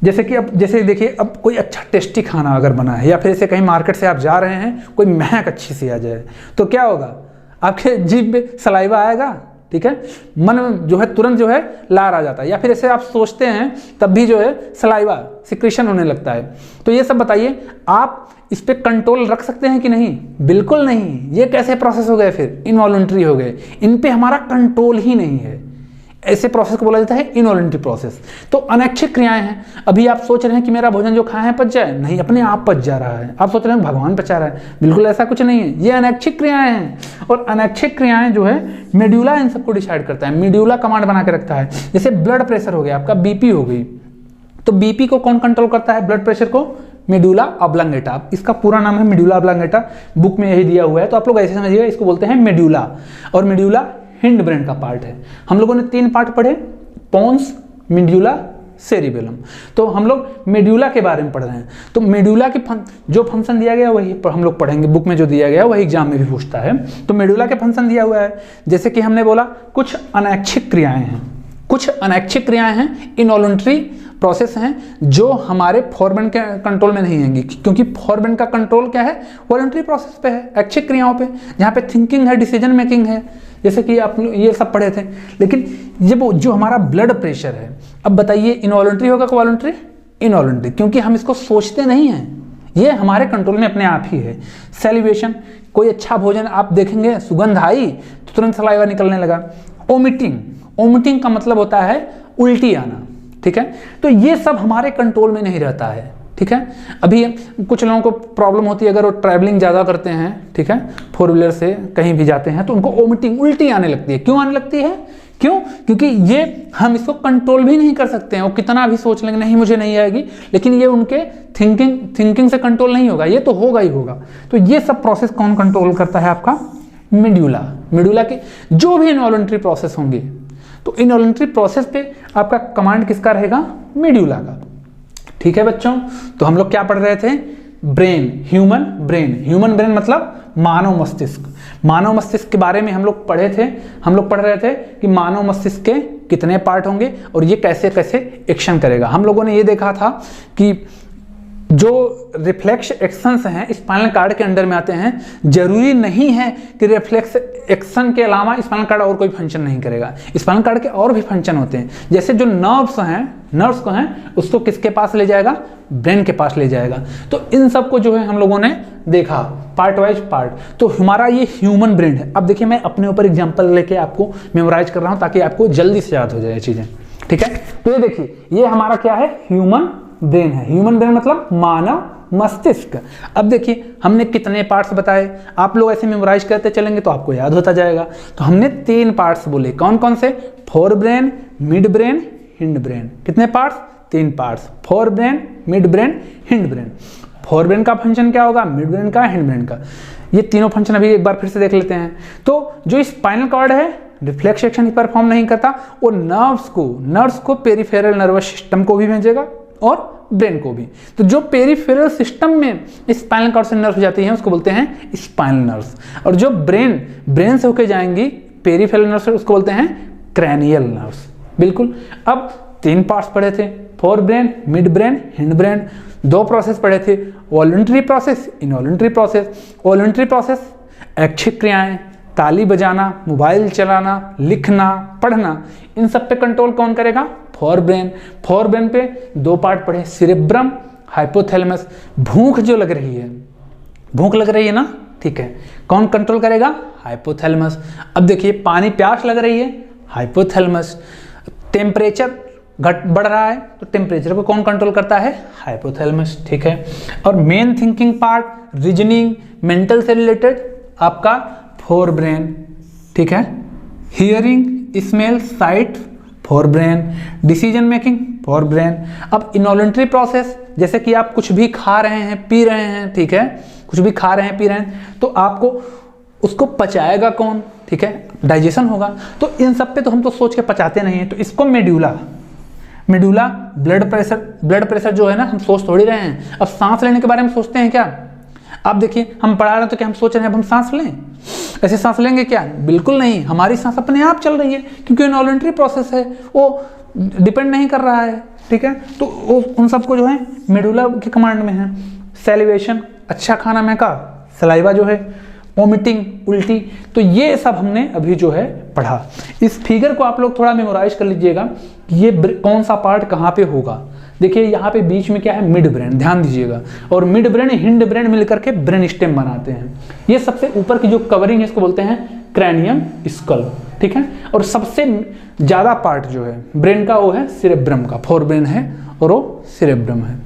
Speaker 1: जैसे कि अब जैसे देखिए अब कोई अच्छा टेस्टी खाना अगर बना है, या फिर ऐसे कहीं मार्केट से आप जा रहे हैं, कोई महक अच्छी सी आ जाए, तो क्या होगा? आपके जीभ में सलाइवा आएगा, ठीक है। मन जो है तुरंत जो है लार आ जाता है। या फिर ऐसे आप सोचते हैं तब भी जो है सलाइवा सिक्रेशन होने लगता है। तो ये सब बताइए, आप इस पे कंट्रोल रख सकते हैं कि नहीं? बिल्कुल नहीं। ये कैसे प्रोसेस हो गए? फिर इनवॉलंटरी हो गए, इन पे हमारा कंट्रोल ही नहीं है। ऐसे प्रोसेस को बोला जाता है इनवॉलंटरी प्रोसेस। तो अनैच्छिक क्रियाएं हैं। अभी आप सोच रहे हैं कि मेरा भोजन जो खाए हैं पच जाए, नहीं, अपने आप पच जा रहा है। आप सोच रहे हैं भगवान पचा रहा है, बिल्कुल ऐसा कुछ नहीं है। ये अनैच्छिक क्रियाएं हैं। और अनैच्छिक क्रियाएं जो है मेड्यूला इन सबको डिसाइड करता है, मेड्यूला कमांड बना के रखता है। जैसे ब्लड प्रेशर हो गया, आपका बीपी हो गई, तो बीपी को कौन कंट्रोल करता है? ब्लड प्रेशर को मेडुला ऑब्लंगेटा। इसका पूरा नाम है मेडुला ऑब्लंगेटा, बुक में यही दिया हुआ है। तो आप लोग ऐसे समझिएगा, इसको बोलते हैं मेडुला। और मेडुला हिंड ब्रेन का पार्ट है। हम लोगों ने तीन पार्ट पढ़े, पोन्स, मेडुला, सेरिबेलम। तो हम लोग मेडुला के बारे में पढ़ रहे हैं। तो मेडुला के जो फंक्शन दिया गया वही हम लोग पढ़ेंगे, बुक में जो दिया गया वही एग्जाम में भी पूछता है। तो मेडुला के फंक्शन दिया हुआ है, जैसे कि हमने बोला कुछ अनैच्छिक क्रियाएं हैं, कुछ अनैच्छिक क्रियाएं हैं, इनवॉलंटरी प्रोसेस हैं जो हमारे फोरब्रेन के कंट्रोल में नहीं आएंगी, क्योंकि फोरब्रेन का कंट्रोल क्या है? वॉलंटरी प्रोसेस पे है, ऐच्छिक क्रियाओं पे, जहाँ पे थिंकिंग है, डिसीजन मेकिंग है, जैसे कि आप ये सब पढ़े थे। लेकिन ये जो हमारा ब्लड प्रेशर है, अब बताइए इनवॉलंटरी होगा कि वॉलंटरी? इनवॉलंटरी, क्योंकि हम इसको सोचते नहीं हैं, ये हमारे कंट्रोल में अपने आप ही है। सेलिब्रेशन, कोई अच्छा भोजन आप देखेंगे, सुगंध आई तो तुरंत सलाइवा निकलने लगा। ओमिटिंग, ओमिटिंग का मतलब होता है उल्टी आना, ठीक है। तो ये सब हमारे कंट्रोल में नहीं रहता है, ठीक है। अभी कुछ लोगों को प्रॉब्लम होती है, अगर वो ट्रैवलिंग ज़्यादा करते हैं, ठीक है, फोर व्हीलर से कहीं भी जाते हैं, तो उनको वोमिटिंग, उल्टी आने लगती है। क्यों आने लगती है? क्यों? क्योंकि ये हम इसको कंट्रोल भी नहीं कर सकते हैं, वो कितना भी सोच लेंगे नहीं मुझे नहीं आएगी, लेकिन ये उनके थिंकिंग से कंट्रोल नहीं होगा, ये तो होगा ही होगा। तो ये सब प्रोसेस कौन कंट्रोल करता है? आपका मेडुला। मेडुला के जो भी इनवॉलंटरी प्रोसेस होंगे, तो इनवॉलंटरी प्रोसेस पे आपका कमांड किसका रहेगा? मेडुला का। ठीक है बच्चों, तो हम लोग क्या पढ़ रहे थे? Brain, human brain. Human brain मतलब मानव मस्तिष्क। मानव मस्तिष्क के बारे में हम लोग पढ़े थे, हम लोग पढ़ रहे थे कि मानव मस्तिष्क के कितने पार्ट होंगे और ये कैसे कैसे एक्शन करेगा। हम लोगों ने ये देखा था कि जो रिफ्लेक्स एक्शंस हैं स्पाइनल कार्ड के अंडर में आते हैं, जरूरी नहीं है कि रिफ्लेक्स एक्शन के अलावा स्पाइनल कार्ड और कोई फंक्शन नहीं करेगा। स्पाइनल कार्ड के और भी फंक्शन होते हैं, जैसे जो नर्व्स को हैं उसको किसके पास ले जाएगा? ब्रेन के पास ले जाएगा। तो इन सब को जो है हम लोगों ने देखा पार्ट वाइज पार्ट। तो हमारा ये ह्यूमन ब्रेन है। अब देखिए मैं अपने ऊपर एग्जांपल लेके आपको मेमोराइज कर रहा हूँ ताकि आपको जल्दी से याद हो जाए चीजें। ठीक है, तो ये देखिए ये हमारा क्या है? ह्यूमन ब्रेन है। ह्यूमन ब्रेन मतलब मानव मस्तिष्क। अब देखिए हमने कितने पार्ट्स बताए, आप लोग ऐसे मेमोराइज करते चलेंगे तो आपको याद होता जाएगा। तो हमने 3 पार्ट्स बोले, कौन कौन से? Forebrain, midbrain, hindbrain. कितने parts? 3 parts, forebrain, midbrain, hindbrain. Forebrain का फंक्शन क्या होगा? मिड ब्रेन का, हिंड ब्रेन का। ये तीनों फंक्शन अभी एक बार फिर से देख लेते हैं। तो जो स्पाइनल कॉर्ड है रिफ्लेक्स एक्शन ही परफॉर्म नहीं करता, वो नर्व्स को पेरिफेरल नर्वस सिस्टम को भी भेजेगा और ब्रेन को भी। तो जो पेरिफेरल सिस्टम में स्पाइनल कॉर्ड से नर्व जाती हैं उसको बोलते हैं स्पाइनल नर्व्स, और जो ब्रेन से होके जाएंगी पेरिफेरल नर्व्स उसको बोलते हैं क्रैनियल नर्व्स। बिल्कुल। अब 3 पार्ट्स पढ़े थे, fore brain, midbrain, hind brain. 2 process पढ़े थे, voluntary process, involuntary process. Voluntary process ऐच्छिक क्रियाएं, ताली बजाना, मोबाइल चलाना, लिखना, पढ़ना, इन सब पे कंट्रोल कौन करेगा? Fore brain. फोर ब्रेन पे 2 पार्ट पढ़े, सिरेब्रम, हाइपोथैलेमस। भूख जो लग रही है, भूख लग रही है ना, ठीक है, कौन कंट्रोल करेगा? हाइपोथैलेमस। अब देखिए पानी प्यास लग रही है, हाइपोथैलेमस। टेम्परेचर बढ़ रहा है तो टेम्परेचर को कौन कंट्रोल करता है? हाइपोथैलेमस। ठीक है, और main thinking part, reasoning, mental से रिलेटेड आपका फोर ब्रेन। ठीक है, hearing, smell, site, fore brain. Decision making, fore brain. अब इनवॉलंटरी प्रोसेस, जैसे कि आप कुछ भी खा रहे हैं, पी रहे हैं, ठीक है, कुछ भी खा रहे हैं, पी रहे हैं, तो आपको उसको पचाएगा कौन? ठीक है, डाइजेशन होगा। तो इन सब पे तो हम तो सोच के पचाते नहीं हैं, तो इसको मेडुला ब्लड प्रेशर जो है ना, हम सोच थोड़ी रहे हैं। अब सांस लेने के बारे में सोचते हैं क्या? आप देखिए हम पढ़ा रहे हैं तो क्या हम सोच रहे हैं अब हम सांस लें? ऐसे सांस लेंगे क्या? बिल्कुल नहीं, हमारी सांस अपने आप चल रही है क्योंकि इनवॉलंटरी प्रोसेस है, वो डिपेंड नहीं कर रहा है। ठीक है, तो वो उन सबको जो है मेडुला के कमांड में है। सेलिवेशन, अच्छा खाना महका, सलाइवा जो है, वोमिटिंग, उल्टी, तो ये सब हमने अभी जो है पढ़ा। इस फिगर को आप लोग थोड़ा मेमोराइज कर लीजिएगा कि ये कौन सा पार्ट कहाँ पे होगा। देखिए यहाँ पे बीच में क्या है? मिड ब्रेन, ध्यान दीजिएगा। और मिड ब्रेन, हिंड ब्रेन मिलकर के ब्रेन स्टेम बनाते हैं। ये सबसे ऊपर की जो कवरिंग है इसको बोलते हैं क्रैनियम स्कल। ठीक है, और सबसे ज्यादा पार्ट जो है ब्रेन का वो है सिरेब्रम का। फोर ब्रेन है और वो सिरेब्रम है।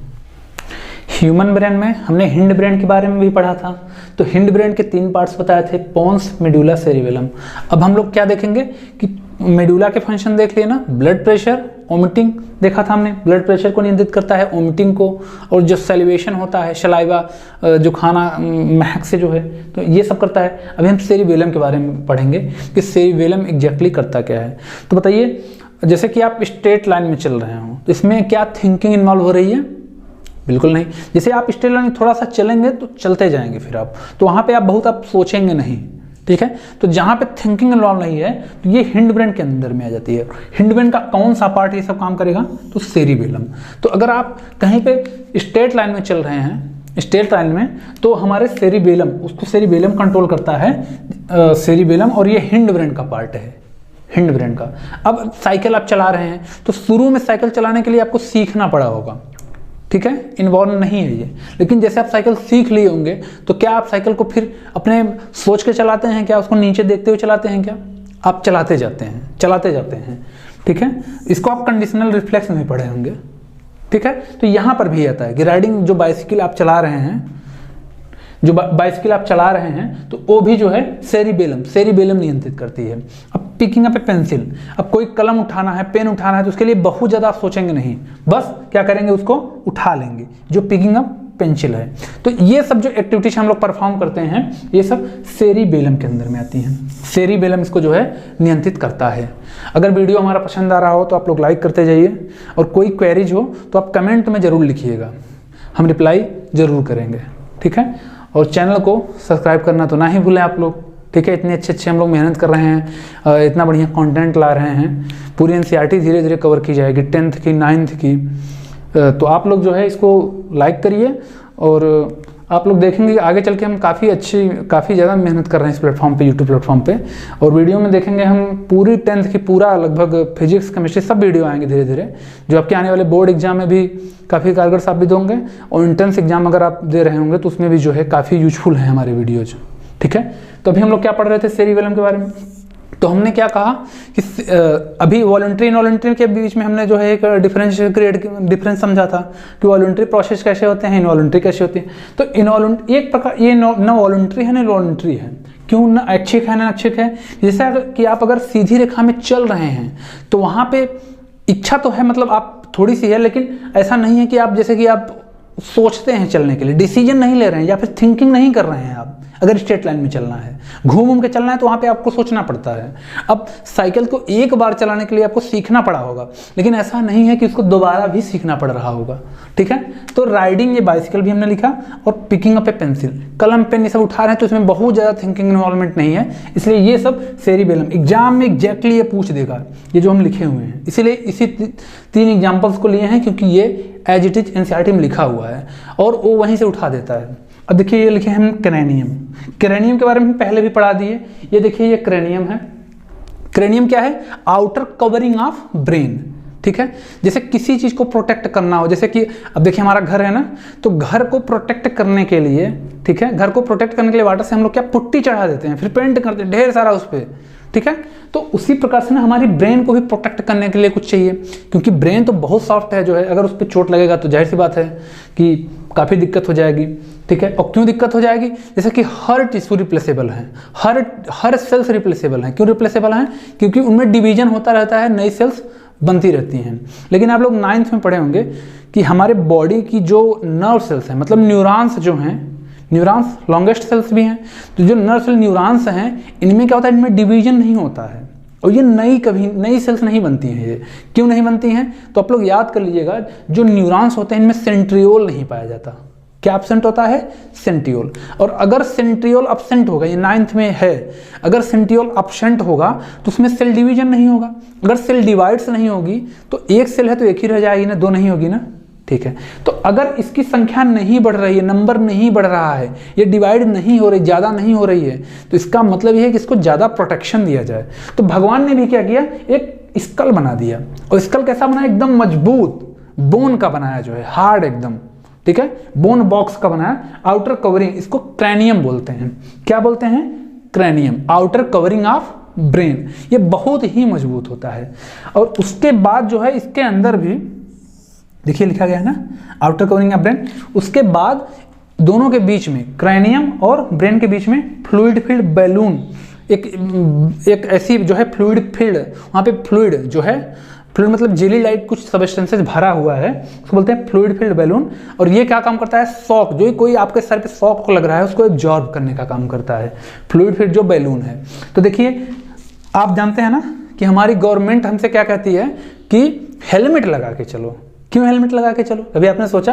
Speaker 1: ह्यूमन ब्रेन में हमने हिंड ब्रेन के बारे में भी पढ़ा था। तो हिंड ब्रेन के 3 पार्ट्स बताए थे, पोन्स, मेडुला, सेरिबेलम। अब हम लोग क्या देखेंगे कि मेडुला के फंक्शन देख लिए ना, ब्लड प्रेशर, वोमिटिंग देखा था हमने, ब्लड प्रेशर को नियंत्रित करता है, वोमिटिंग को, और जो सेलिवेशन होता है, सलाइवा जो खाना महक से जो है, तो ये सब करता है। अभी हम सेरिबेलम के बारे में पढ़ेंगे कि सेरिबेलम एग्जैक्टली करता क्या है। तो बताइए, जैसे कि आप स्ट्रेट लाइन में चल रहे हो तो इसमें क्या थिंकिंग इन्वॉल्व हो रही है? बिल्कुल नहीं। जैसे आप स्ट्रेट लाइन में थोड़ा सा चलेंगे तो चलते जाएंगे फिर आप, तो वहाँ पे आप बहुत आप सोचेंगे नहीं। ठीक है, तो जहाँ पे थिंकिंग इन्वॉल्व नहीं है तो ये हिंड ब्रेन के अंदर में आ जाती है। हिंड ब्रेन का कौन सा पार्ट ये सब काम करेगा? तो सेरिबेलम। तो अगर आप कहीं पे स्ट्रेट लाइन में चल रहे हैं, स्ट्रेट लाइन में, तो हमारे सेरिबेलम, उसको सेरिबेलम कंट्रोल करता है, सेरिबेलम, और ये हिंड ब्रेन का पार्ट है, हिंड ब्रेन का। अब साइकिल आप चला रहे हैं तो शुरू में साइकिल चलाने के लिए आपको सीखना पड़ा होगा। ठीक है, इन्वॉल्व नहीं है ये, लेकिन जैसे आप साइकिल सीख लिए होंगे तो क्या आप साइकिल को फिर अपने सोच के चलाते हैं क्या? उसको नीचे देखते हुए चलाते हैं क्या? आप चलाते जाते हैं। ठीक है, इसको आप कंडीशनल रिफ्लेक्स में पढ़े होंगे। ठीक है, तो यहाँ पर भी आता है कि राइडिंग, जो बाइसिकल आप चला रहे हैं जो बाइसिकल आप चला रहे हैं तो वो भी जो है सेरिबेलम नियंत्रित करती है। अब पिकिंग अप ए पेंसिल, अब कोई कलम उठाना है, पेन उठाना है, तो उसके लिए बहुत ज़्यादा आप सोचेंगे नहीं, बस क्या करेंगे, उसको उठा लेंगे, जो पिकिंग अप पेंसिल है। तो ये सब जो एक्टिविटीज हम लोग परफॉर्म करते हैं ये सब सेरिबेलम के अंदर में आती हैं। सेरिबेलम इसको जो है नियंत्रित करता है। अगर वीडियो हमारा पसंद आ रहा हो तो आप लोग लाइक करते जाइए, और कोई क्वेरीज हो तो आप कमेंट में ज़रूर लिखिएगा, हम रिप्लाई ज़रूर करेंगे, ठीक है। और चैनल को सब्सक्राइब करना तो ना ही भूलें आप लोग, ठीक है। इतने अच्छे हम लोग मेहनत कर रहे हैं, इतना बढ़िया कंटेंट ला रहे हैं, पूरी एनसीईआरटी धीरे धीरे कवर की जाएगी, 10th की 9th की। तो आप लोग जो है इसको लाइक करिए, और आप लोग देखेंगे आगे चल के हम काफ़ी ज़्यादा मेहनत कर रहे हैं इस प्लेटफॉर्म पे, यूट्यूब प्लेटफॉर्म पे। और वीडियो में देखेंगे हम पूरी 10th की पूरा लगभग फिजिक्स केमिस्ट्री सब वीडियो आएंगे धीरे धीरे, जो आपके आने वाले बोर्ड एग्जाम में भी काफ़ी कारगर साबित होंगे, और एंट्रेंस एग्जाम अगर आप दे रहे होंगे तो उसमें भी जो है काफ़ी यूजफुल है हमारे वीडियोज, ठीक है। तो अभी हम लोग क्या पढ़ रहे थे, सेरिबेलम के बारे में। तो हमने क्या कहा कि अभी वॉलंटरी इनवॉलंटरी के बीच में हमने जो है एक डिफरेंस समझा था कि वॉलंटरी प्रोसेस कैसे होते हैं, इनवॉलंटरी कैसे होती है। तो इनवॉलंटरी एक प्रकार ये न वॉलंटरी है न इनवॉलंटरी है, क्यों, न ऐच्छिक है न ऐच्छिक है। जैसे कि आप अगर सीधी रेखा में चल रहे हैं तो वहाँ पे इच्छा तो है, मतलब आप थोड़ी सी है, लेकिन ऐसा नहीं है कि आप जैसे कि आप सोचते हैं चलने के लिए, डिसीजन नहीं ले रहे हैं या फिर थिंकिंग नहीं कर रहे हैं आप। अगर स्ट्रेट लाइन में चलना है, घूम के चलना है, तो वहाँ पे आपको सोचना पड़ता है। अब साइकिल को एक बार चलाने के लिए आपको सीखना पड़ा होगा, लेकिन ऐसा नहीं है कि उसको दोबारा भी सीखना पड़ रहा होगा, ठीक है। तो राइडिंग, ये बाइसिकल भी हमने लिखा, और पिकिंग अप ए पेंसिल, कलम पेन ये सब उठा रहे हैं, तो इसमें बहुत ज़्यादा थिंकिंग इन्वॉल्वमेंट नहीं है, इसलिए ये सब सेरिबेलम। एग्जाम में एग्जैक्टली ये पूछ देगा, ये जो हम लिखे हुए हैं, इसीलिए इसी 3 एग्जाम्पल्स को लिए हैं, क्योंकि ये एज इट इज एनसीईआरटी में लिखा हुआ है और वो वहीं से उठा देता है। अब देखिए ये लिखे हैं हम क्रेनियम। क्रेनियम के बारे में पहले भी पढ़ा दिए। ये देखिए ये क्रेनियम है। क्रेनियम क्या है, आउटर कवरिंग ऑफ ब्रेन, ठीक है। जैसे किसी चीज को प्रोटेक्ट करना हो, जैसे कि अब देखिए हमारा घर है ना, तो घर को प्रोटेक्ट करने के लिए, ठीक है, घर को प्रोटेक्ट करने के लिए वाटर से हम लोग क्या पुट्टी चढ़ा देते हैं, फिर पेंट करते हैं ढेर सारा उस पर, ठीक है। तो उसी प्रकार से ना हमारी ब्रेन को भी प्रोटेक्ट करने के लिए कुछ चाहिए, क्योंकि ब्रेन तो बहुत सॉफ्ट है जो है, अगर उस पर चोट लगेगा तो जाहिर सी बात है कि काफ़ी दिक्कत हो जाएगी, ठीक है। और क्यों दिक्कत हो जाएगी, जैसे कि हर टिश्यू रिप्लेसेबल है, हर सेल्स रिप्लेसेबल हैं। क्यों रिप्लेसेबल हैं, क्योंकि उनमें डिवीजन होता रहता है, नई सेल्स बनती रहती हैं। लेकिन आप लोग 9th में पढ़े होंगे कि हमारे बॉडी की जो नर्व सेल्स हैं, मतलब न्यूरॉन्स जो हैं, न्यूरॉन्स लॉन्गेस्ट सेल्स भी हैं, तो जो नर्व सेल न्यूरॉन्स हैं, इनमें क्या होता है, इनमें डिवीजन नहीं होता है, और ये कभी नई सेल्स नहीं बनती हैं। ये क्यों नहीं बनती हैं, तो आप लोग याद कर लीजिएगा, जो न्यूरॉन्स होते हैं इनमें सेंट्रियोल नहीं पाया जाता। क्या एब्सेंट होता है, सेंट्रियोल। और अगर सेंट्रियोल एब्सेंट होगा, ये 9th में है, अगर सेंट्रियोल एब्सेंट होगा तो उसमें सेल डिवीजन नहीं होगा। अगर सेल डिवाइड्स नहीं होगी तो एक सेल है तो एक ही रह जाएगी ना, 2 नहीं होगी ना, ठीक है। तो अगर इसकी संख्या नहीं बढ़ रही है, नंबर नहीं बढ़ रहा है, ये डिवाइड नहीं हो रही, ज़्यादा नहीं हो रही है, तो इसका मतलब ये है कि इसको ज़्यादा प्रोटेक्शन दिया जाए। तो भगवान ने भी क्या किया, एक स्कल बना दिया, और स्कल कैसा बनाया, एकदम मजबूत बोन का बनाया, जो है हार्ड एकदम, ठीक है, बोन बॉक्स का बनाया, आउटर कवरिंग, इसको क्रैनियम बोलते हैं। क्या बोलते हैं, cranium, outer covering of brain. ये बहुत ही मजबूत होता है। और उसके बाद जो है इसके अंदर भी देखिए लिखा गया है ना, आउटर कवरिंग ऑफ ब्रेन। उसके बाद दोनों के बीच में, क्रैनियम और ब्रेन के बीच में फ्लूइड फील्ड बैलून, एक ऐसी जो है फ्लूइड फील्ड, वहाँ पे फ्लूइड जो है, फ्लूइड मतलब जेली लाइट कुछ सबस्टेंसेस भरा हुआ है, उसको बोलते हैं फ्लूइड फील्ड बैलून। और ये क्या काम करता है, शॉक, जो कोई आपके सर पे शॉक लग रहा है उसको एब्जॉर्ब करने का काम करता है, फ्लूइड फील्ड जो बैलून है। तो देखिए आप जानते हैं ना कि हमारी गवर्नमेंट हमसे क्या कहती है कि हेलमेट लगा के चलो। क्यों हेलमेट लगा के चलो, अभी आपने सोचा,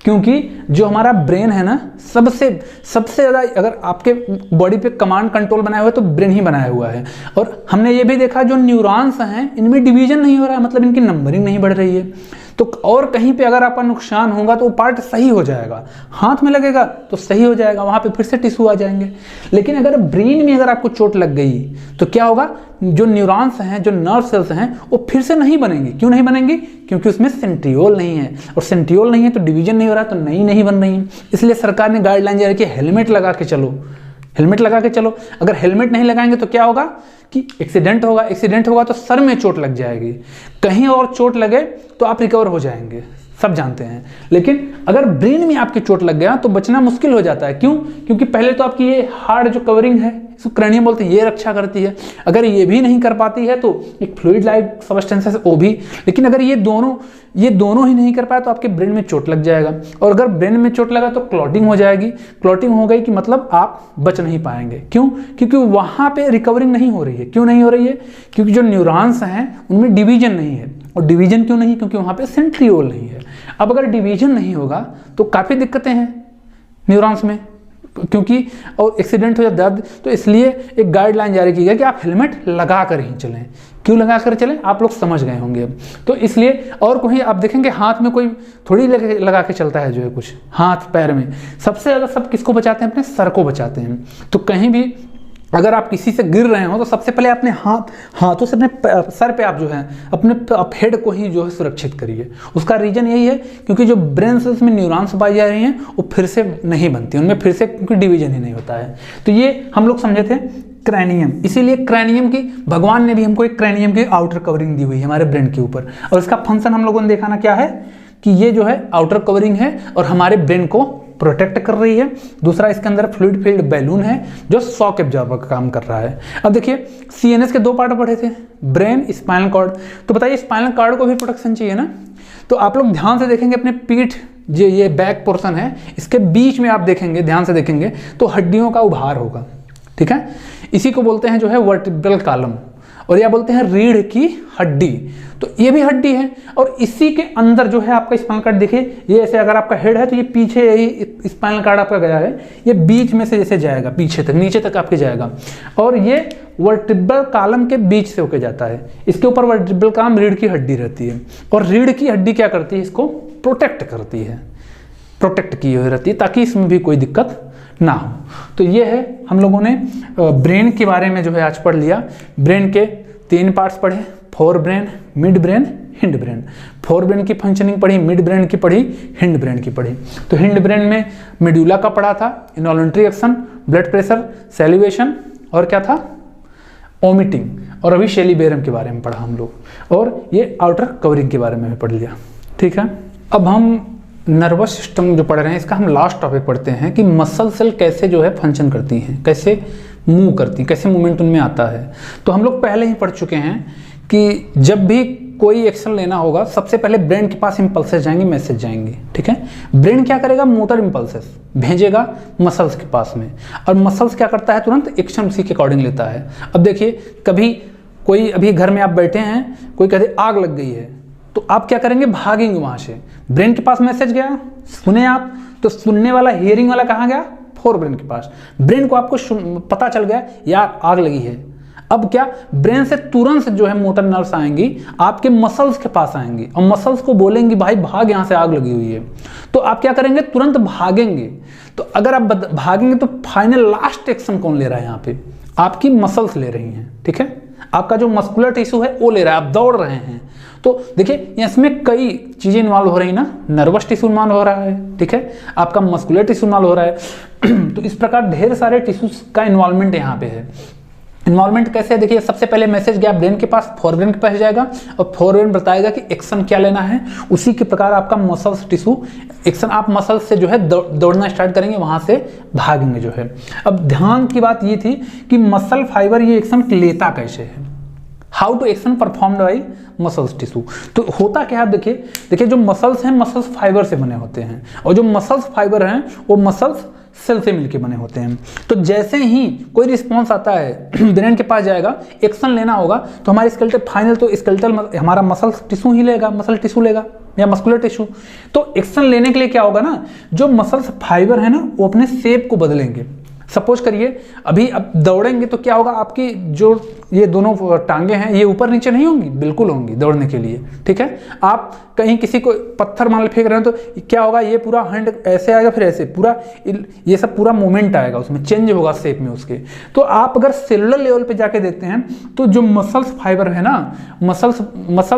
Speaker 1: क्योंकि जो हमारा ब्रेन है ना, सबसे ज़्यादा अगर आपके बॉडी पे कमांड कंट्रोल बनाया हुआ है तो ब्रेन ही बनाया हुआ है। और हमने ये भी देखा जो न्यूरॉन्स हैं इनमें डिवीजन नहीं हो रहा है, मतलब इनकी नंबरिंग नहीं बढ़ रही है। तो और कहीं पे अगर आपका नुकसान होगा तो वो पार्ट सही हो जाएगा, हाथ में लगेगा तो सही हो जाएगा, वहाँ पे फिर से टिश्यू आ जाएंगे। लेकिन अगर ब्रेन में अगर आपको चोट लग गई तो क्या होगा, जो न्यूरॉन्स हैं, जो नर्व सेल्स हैं, वो फिर से नहीं बनेंगे। क्यों नहीं बनेंगे, क्योंकि उसमें सेंट्रियोल नहीं है, और सेंट्रियोल नहीं है तो डिवीजन नहीं हो रहा, तो नई नहीं बन रही है। इसलिए सरकार ने गाइडलाइन जारी की, हेलमेट लगा के चलो, हेलमेट लगा के चलो। अगर हेलमेट नहीं लगाएंगे तो क्या होगा कि एक्सीडेंट होगा तो सर में चोट लग जाएगी, कहीं और चोट लगे तो आप रिकवर हो जाएंगे, सब जानते हैं। लेकिन अगर ब्रेन में आपकी चोट लग गया तो बचना मुश्किल हो जाता है। क्यों? क्योंकि पहले तो आपकी ये हार्ड जो कवरिंग है, इसको क्रैनियम बोलते हैं, ये रक्षा करती है। अगर ये भी नहीं कर पाती है तो एक फ्लूइड लाइक सब्सटेंस है वो भी। लेकिन अगर ये दोनों ही नहीं कर पाए तो आपके ब्रेन में चोट लग जाएगा। और अगर ब्रेन में चोट लगा तो क्लॉटिंग हो जाएगी। क्लॉटिंग हो गई कि मतलब आप बच नहीं पाएंगे। क्यों? क्योंकि वहाँ पे रिकवरिंग नहीं हो रही है। क्यों नहीं हो रही है? क्योंकि जो न्यूरॉन्स हैं उनमें डिवीजन नहीं है। और डिवीजन क्यों नहीं? क्योंकि वहाँ पे सेंट्रियोल नहीं है। अब अगर डिवीजन नहीं होगा तो काफ़ी दिक्कतें हैं न्यूरॉन्स में, क्योंकि और एक्सीडेंट हो या दर्द। तो इसलिए एक गाइडलाइन जारी की गई कि आप हेलमेट लगा कर ही चलें। क्यों लगा कर चलें? आप लोग समझ गए होंगे अब। तो इसलिए और कोई आप देखेंगे हाथ में कोई थोड़ी लगा के चलता है जो है कुछ हाथ पैर में। सबसे ज़्यादा सब किसको बचाते हैं? अपने सर को बचाते हैं। तो कहीं भी अगर आप किसी से गिर रहे हो तो सबसे पहले अपने हाथों से अपने सर पे आप जो है अपने हेड को ही जो है सुरक्षित करिए। उसका रीजन यही है क्योंकि जो ब्रेन सेल्स में न्यूरॉन्स पाई जा रही हैं वो फिर से नहीं बनती, उनमें फिर से क्योंकि डिवीजन ही नहीं होता है। तो ये हम लोग समझे थे क्रैनियम। इसीलिए क्रैनियम की भगवान ने भी हमको एक क्रैनियम की आउटर कवरिंग दी हुई है हमारे ब्रेन के ऊपर। और इसका फंक्शन हम लोगों ने देखा ना क्या है कि ये जो है आउटर कवरिंग है और हमारे ब्रेन को प्रोटेक्ट कर रही है। दूसरा इसके अंदर फ्लूइड फिल्ड बैलून है जो शॉक एब्जॉर्बर का काम कर रहा है। अब देखिए सीएनएस के 2 पार्ट पढ़े थे, ब्रेन, स्पाइनल कॉर्ड। तो बताइए स्पाइनल कॉर्ड को भी प्रोटेक्शन चाहिए ना। तो आप लोग ध्यान से देखेंगे अपने पीठ जो ये बैक पोर्शन है इसके बीच में आप देखेंगे, ध्यान से देखेंगे तो हड्डियों का उभार होगा। ठीक है, इसी को बोलते हैं जो है वर्टिब्रल कॉलम, और या बोलते हैं रीढ़ की हड्डी। तो ये भी हड्डी है और इसी के अंदर जो है आपका स्पाइनल कॉर्ड। देखिए ये ऐसे अगर आपका हेड है तो ये पीछे यही स्पाइनल कॉर्ड आपका गया है, ये बीच में से जैसे जाएगा पीछे तक, नीचे तक आपके जाएगा और ये वर्टिब्रल कॉलम के बीच से होके जाता है। इसके ऊपर वर्टिब्रल कॉलम रीढ़ की हड्डी रहती है और रीढ़ की हड्डी क्या करती है? इसको प्रोटेक्ट करती है, प्रोटेक्ट की हुई रहती है ताकि इसमें भी कोई दिक्कत ना हो। तो ये है हम लोगों ने ब्रेन के बारे में जो है आज पढ़ लिया। ब्रेन के 3 पार्ट्स पढ़े, fore brain, midbrain, hindbrain. Fore brain की फंक्शनिंग पढ़ी, मिड ब्रेन की पढ़ी, हिंड ब्रेन की पढ़ी। तो हिंड ब्रेन में मेडुला का पढ़ा था, involuntary action, blood pressure, salivation और क्या था? ओमिटिंग। और अभी सेरिबेरम के बारे में पढ़ा हम लोग और ये आउटर कवरिंग के बारे में भी पढ़ लिया। ठीक है, अब हम नर्वस सिस्टम जो पढ़ रहे हैं इसका हम लास्ट टॉपिक पढ़ते हैं कि मसल सेल कैसे जो है फंक्शन करती हैं, कैसे मूव करती हैं, कैसे मूवमेंट उनमें आता है। तो हम लोग पहले ही पढ़ चुके हैं कि जब भी कोई एक्शन लेना होगा सबसे पहले ब्रेन के पास इंपल्सेस जाएंगे, मैसेज जाएंगे। ठीक है, ब्रेन क्या करेगा? मोटर इंपल्सेस भेजेगा मसल्स के पास में और मसल्स क्या करता है? तुरंत एक्शन उसी के अकॉर्डिंग लेता है। अब देखिए कभी कोई अभी घर में आप बैठे हैं, कोई कहते आग लग गई है तो आप क्या करेंगे? भागेंगे वहां से। ब्रेन के पास मैसेज गया, सुने आप, तो सुनने वाला हियरिंग वाला कहाँ गया? फोर ब्रेन के पास। ब्रेन को आपको पता चल गया यार आग लगी है। अब क्या? ब्रेन से तुरंत जो है मोटर नर्व्स आएंगी, आपके मसल्स के पास आएंगी और मसल्स को बोलेंगी भाई भाग, यहाँ से आग लगी हुई है। तो आप क्या करेंगे? तुरंत भागेंगे। तो अगर आप भागेंगे तो फाइनल लास्ट एक्शन कौन ले रहा है? यहाँ पे आपकी मसल्स ले रही हैं। ठीक है, आपका जो मस्कुलर टिश्यू है वो ले रहा है, आप दौड़ रहे हैं। तो देखिए इसमें कई चीजें इन्वॉल्व हो रही ना, नर्वस टिश्यू इन्वॉल्व हो रहा है, ठीक है, आपका मस्कुलर टिश्यू इन्वॉल्व हो रहा है। तो इस प्रकार ढेर सारे टिश्यूज का इन्वॉल्वमेंट यहाँ पे है। इन्वॉल्वमेंट कैसे है? देखिए सबसे पहले मैसेज गया ब्रेन के पास, फोरब्रेन के पास जाएगा और फोरब्रेन बताएगा कि एक्शन क्या लेना है। उसी के प्रकार आपका मसल्स टिश्यू एक्शन, आप मसल्स से जो है दौड़ना स्टार्ट करेंगे, वहां से भागेंगे जो है। अब ध्यान की बात ये थी कि मसल फाइबर ये एक्शन लेता कैसे है, how to action performed by muscles tissue. तो होता क्या है? देखिए जो मसल्स हैं मसल्स फाइबर से बने होते हैं और जो मसल्स फाइबर हैं वो मसल्स सेल से मिलके बने होते हैं। तो जैसे ही कोई रिस्पॉन्स आता है ब्रेन के पास जाएगा, एक्शन लेना होगा तो हमारे स्केलेटल फाइनल तो स्केलेटल हमारा मसल टिश्यू ही लेगा, मसल टिश्यू लेगा या मस्कुलर टिश्यू। तो एक्शन लेने के लिए क्या होगा ना, जो मसल्स फाइबर है ना वो अपने शेप को बदलेंगे। सपोज करिए अभी अब दौड़ेंगे तो क्या होगा, आपकी जो ये दोनों टांगे हैं ये ऊपर नीचे नहीं होंगी, बिल्कुल होंगी दौड़ने के लिए। ठीक है, आप कहीं किसी को पत्थर मान फेंक रहे हैं तो क्या होगा, ये पूरा हैंड ऐसे आएगा, फिर ऐसे पूरा ये सब पूरा मूवमेंट आएगा, उसमें चेंज होगा शेप में उसके। तो आप अगर सेलुलर लेवल पे जाके देखते हैं तो जो मसल्स फाइबर है ना, मसल्स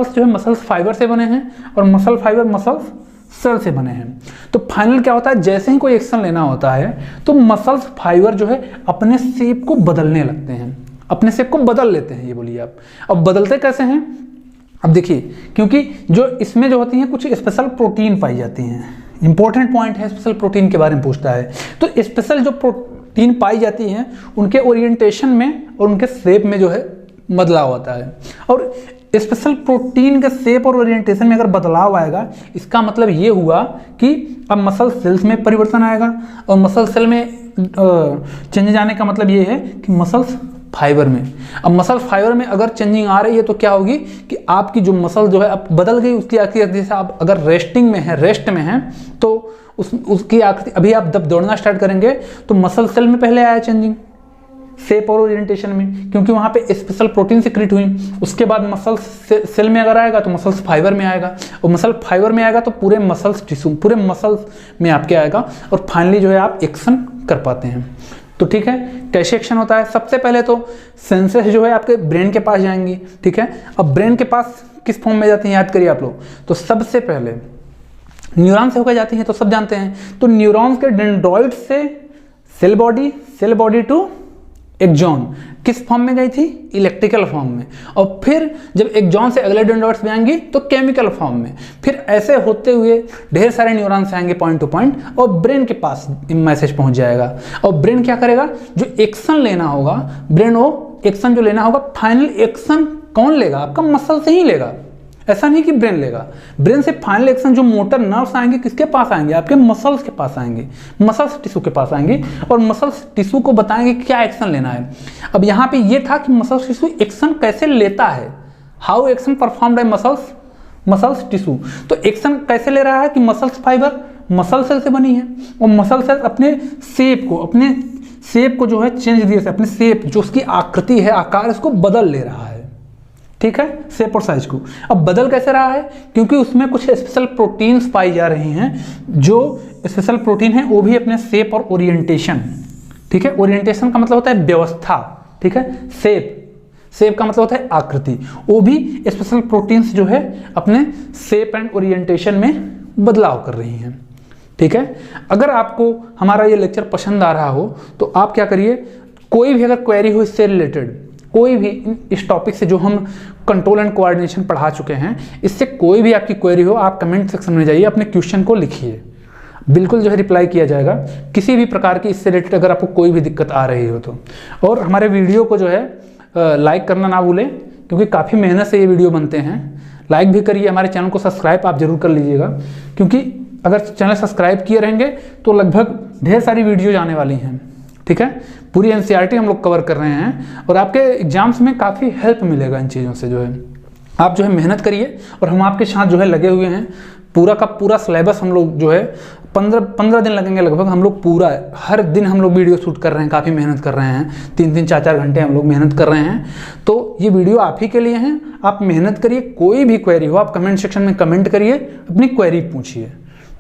Speaker 1: जो है मसल्स फाइबर से बने हैं और मसल फाइबर मसल्स सेल से बने हैं। तो फाइनल क्या होता है, जैसे ही कोई एक्शन लेना होता है तो मसल्स फाइबर जो है अपने शेप को बदलने लगते हैं, अपने शेप को बदल लेते हैं। ये बोलिए आप। अब बदलते कैसे हैं? अब देखिए, क्योंकि जो इसमें जो होती हैं कुछ स्पेशल प्रोटीन पाई जाती हैं, इंपॉर्टेंट पॉइंट है, स्पेशल प्रोटीन के बारे में पूछता है। तो स्पेशल जो प्रोटीन पाई जाती हैं उनके ओरिएंटेशन में और उनके शेप में जो है बदलाव होता है। और स्पेशल प्रोटीन के शेप और ओरिएंटेशन में अगर बदलाव आएगा, इसका मतलब ये हुआ कि अब मसल सेल्स में परिवर्तन आएगा, और मसल सेल में चेंज आने का मतलब ये है कि मसल्स फाइबर में, अब मसल फाइबर में अगर चेंजिंग आ रही है तो क्या होगी कि आपकी जो मसल जो है अब बदल गई, उसकी आकृति जैसे आप अगर रेस्टिंग में है, रेस्ट में है, तो उसकी आकृति, अभी आप जब दौड़ना स्टार्ट करेंगे तो मसल सेल में पहले आया चेंजिंग, शेप और ओरिएंटेशन में, क्योंकि वहाँ पे स्पेशल प्रोटीन सिक्रीट हुई। उसके बाद मसल सेल में अगर आएगा तो मसल्स फाइबर में आएगा, और मसल फाइबर में आएगा तो पूरे मसल्स टिश्यू, पूरे मसल्स में आपके आएगा, और फाइनली जो है आप एक्शन कर पाते हैं। तो ठीक है, कैसे एक्शन होता है? सबसे पहले तो सेंसेस जो है आपके ब्रेन के पास जाएंगी, ठीक है। अब ब्रेन के पास किस फॉर्म में जाती हैं याद करिए आप लोग, तो सबसे पहले न्यूरॉन से होकर जाती हैं, तो सब जानते हैं। तो न्यूरॉन्स के डेंड्रॉइड से सेल बॉडी टू एक्सॉन किस फॉर्म में गई थी? इलेक्ट्रिकल फॉर्म में। और फिर जब एक्सॉन से अगले डेंड्रॉइड्स में आएंगी तो केमिकल फॉर्म में। फिर ऐसे होते हुए ढेर सारे न्यूरॉन्स आएंगे पॉइंट टू पॉइंट, और ब्रेन के पास मैसेज पहुंच जाएगा। और ब्रेन क्या करेगा? जो एक्शन लेना होगा, ब्रेन वो एक्शन जो लेना होगा, फाइनल एक्शन कौन लेगा? आपका मसल से ही लेगा, ऐसा नहीं कि ब्रेन लेगा। ब्रेन से फाइनल एक्शन जो मोटर नर्व्स आएंगे किसके पास आएंगे? आपके मसल्स के पास आएंगे, मसल्स टिश्यू के पास आएंगे, और मसल्स टिश्यू को बताएंगे कि क्या एक्शन लेना है। अब यहाँ पे ये था कि मसल्स टिश्यू एक्शन कैसे लेता है, how action perform by muscles tissue. तो एक्शन कैसे ले रहा है कि मसल्स फाइबर मसल सेल से बनी है, और मसल सेल अपने शेप को जो है चेंज दिए से, अपने शेप जो उसकी आकृति है, आकार, इसको बदल ले रहा है, ठीक है, शेप और साइज को। अब बदल कैसे रहा है? क्योंकि उसमें कुछ स्पेशल प्रोटीन्स पाई जा रही हैं, जो स्पेशल प्रोटीन है वो भी अपने शेप और ओरिएंटेशन, ठीक है, ओरिएंटेशन का मतलब होता है व्यवस्था, ठीक है, शेप का मतलब होता है आकृति, वो भी स्पेशल प्रोटीन्स जो है अपने शेप एंड ओरिएंटेशन में बदलाव कर रही हैं, ठीक है। अगर आपको हमारा ये लेक्चर पसंद आ रहा हो तो आप क्या करिए, कोई भी अगर क्वेरी हो इससे रिलेटेड, कोई भी इस टॉपिक से जो हम कंट्रोल एंड कोऑर्डिनेशन पढ़ा चुके हैं, इससे कोई भी आपकी क्वेरी हो, आप कमेंट सेक्शन में जाइए, अपने क्वेश्चन को लिखिए, बिल्कुल जो है रिप्लाई किया जाएगा। किसी भी प्रकार की इससे रिलेटेड अगर आपको कोई भी दिक्कत आ रही हो तो। और हमारे वीडियो को जो है लाइक करना ना भूलें, क्योंकि काफ़ी मेहनत से ये वीडियो बनते हैं। लाइक भी करिए, हमारे चैनल को सब्सक्राइब आप जरूर कर लीजिएगा, क्योंकि अगर चैनल सब्सक्राइब किए रहेंगे तो लगभग ढेर सारी वीडियोज आने वाली हैं, ठीक है। पूरी एनसीईआरटी हम लोग कवर कर रहे हैं, और आपके एग्जाम्स में काफ़ी हेल्प मिलेगा इन चीज़ों से। जो है आप जो है मेहनत करिए, और हम आपके साथ जो है लगे हुए हैं। पूरा का पूरा सिलेबस हम लोग जो है 15 दिन लगेंगे लगभग, हम लोग पूरा हर दिन हम लोग वीडियो शूट कर रहे हैं, काफ़ी मेहनत कर रहे हैं, 3-3 4-4 घंटे हम लोग मेहनत कर रहे हैं। तो ये वीडियो आप ही के लिए हैं, आप मेहनत करिए। कोई भी क्वेरी हो आप कमेंट सेक्शन में कमेंट करिए, अपनी क्वेरी पूछिए,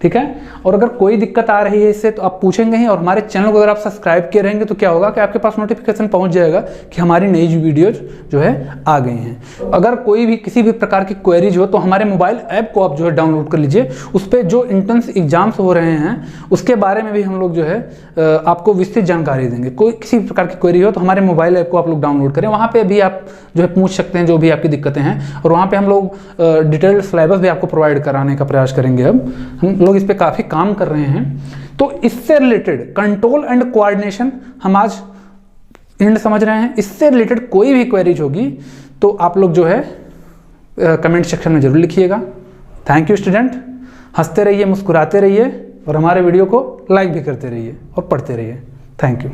Speaker 1: ठीक है। और अगर कोई दिक्कत आ रही है इससे तो आप पूछेंगे ही, और हमारे चैनल को अगर आप सब्सक्राइब किए रहेंगे तो क्या होगा कि आपके पास नोटिफिकेशन पहुंच जाएगा कि हमारी नई वीडियोज जो है आ गई हैं। अगर कोई भी किसी भी प्रकार की क्वेरीज हो तो हमारे मोबाइल ऐप को आप जो है डाउनलोड कर लीजिए, उस पर जो एंट्रेंस एग्जाम्स हो रहे हैं उसके बारे में भी हम लोग जो है आपको विस्तृत जानकारी देंगे। कोई किसी भी प्रकार की क्वेरी हो तो हमारे मोबाइल ऐप को आप लोग डाउनलोड करें, वहाँ पर भी आप जो है पूछ सकते हैं जो भी आपकी दिक्कतें हैं, और वहाँ पर हम लोग डिटेल्ड सिलेबस भी आपको प्रोवाइड कराने का प्रयास करेंगे। अब हम लोग इस पे काफ़ी काम कर रहे हैं। तो इससे रिलेटेड कंट्रोल एंड कोऑर्डिनेशन हम आज एंड समझ रहे हैं। इससे रिलेटेड कोई भी क्वेरीज होगी तो आप लोग जो है कमेंट सेक्शन में जरूर लिखिएगा। थैंक यू स्टूडेंट, हंसते रहिए, मुस्कुराते रहिए, और हमारे वीडियो को लाइक भी करते रहिए और पढ़ते रहिए। Thank you.